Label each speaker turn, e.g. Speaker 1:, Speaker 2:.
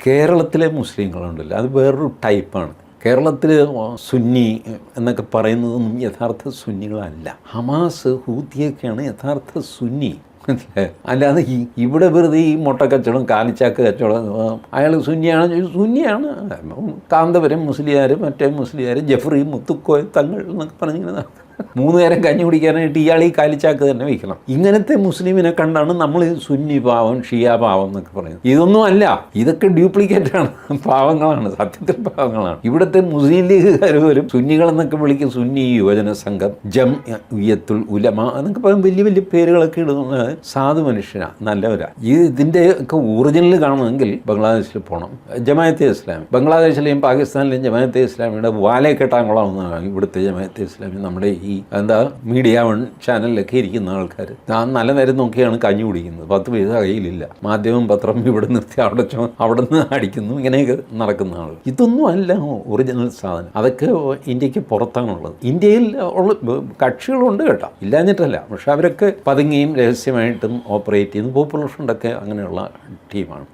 Speaker 1: കേരളത്തിലെ മുസ്ലിങ്ങളുണ്ടല്ലോ അത് വേറൊരു ടൈപ്പാണ്. കേരളത്തിൽ സുന്നി എന്നൊക്കെ പറയുന്നതൊന്നും യഥാർത്ഥ സുന്നികളല്ല. ഹമാസ്, ഹൂത്തിയൊക്കെയാണ് യഥാർത്ഥ സുന്നി. അല്ലാതെ ഇവിടെ വെറുതെ ഈ മുട്ട കച്ചവടം, കാലിച്ചാക്ക് കച്ചവടം, അയാൾ സുന്നിയാണ്. കാന്തപുരം മുസ്ലിയാർ, മറ്റേ മുസ്ലിയാർ, ജഫ്രി, മുത്തുക്കോയ തങ്ങൾ എന്നൊക്കെ പറഞ്ഞിങ്ങനെ 3 നേരം കഞ്ഞി കുടിക്കാനായിട്ട് ഇയാൾ ഈ കാലിച്ചാക്ക് തന്നെ വയ്ക്കണം. ഇങ്ങനത്തെ മുസ്ലിമിനെ കണ്ടാണ് നമ്മൾ സുന്നി പാവം, ഷിയ പാവം എന്നൊക്കെ പറയുന്നത്. ഇതൊന്നും അല്ല, ഇതൊക്കെ ഡ്യൂപ്ലിക്കേറ്റാണ്, പാവങ്ങളാണ്, സത്യത്തിൽ പാവങ്ങളാണ്. ഇവിടുത്തെ മുസ്ലിം ലീഗുകാർ പോലും സുന്നികളെന്നൊക്കെ വിളിക്കും. സുന്നി യുവജന സംഘം, ജംഇയ്യത്തുൽ ഉലമ എന്നൊക്കെ പറയും, വലിയ വലിയ പേരുകളൊക്കെ ഇടുന്നത്. സാധു മനുഷ്യനാണ്, നല്ലവരാ. ഇതിൻ്റെ ഒക്കെ ഒറിജിനൽ കാണണമെങ്കിൽ ബംഗ്ലാദേശിൽ പോകണം. ജമാഅത്തെ ഇസ്ലാമി ബംഗ്ലാദേശിലെയും പാകിസ്ഥാനിലെയും ജമാഅത്തെ ഇസ്ലാമിയുടെ വാലേ കെട്ടാൻ കൊള്ളാവുന്നതാണ് ഇവിടുത്തെ ജമാഅത്തെ ഇസ്ലാമി. നമ്മുടെ ഈ മീഡിയ 1 ചാനലിലൊക്കെ ഇരിക്കുന്ന ആൾക്കാർ നല്ല നേരം നോക്കിയാണ് കഞ്ഞി കുടിക്കുന്നത്. 10 പൈസ കയ്യിലില്ല. മാധ്യമം, പത്രം ഇവിടെ നിർത്തി അവിടെ നിന്ന് അടിക്കുന്നു. ഇങ്ങനെയൊക്കെ നടക്കുന്ന ആൾ. ഇതൊന്നും അല്ല ഒറിജിനൽ സാധനം. അതൊക്കെ ഇന്ത്യക്ക് പുറത്താണുള്ളത്. ഇന്ത്യയിൽ ഉള്ള കക്ഷികളുണ്ട് കേട്ടോ, ഇല്ലാഞ്ഞിട്ടല്ല. പക്ഷെ അവരൊക്കെ പതുങ്ങിയും രഹസ്യമായിട്ടും ഓപ്പറേറ്റ് ചെയ്യുന്നു. പോപ്പുലർ ഫ്രണ്ടൊക്കെ അങ്ങനെയുള്ള ടീമാണ്.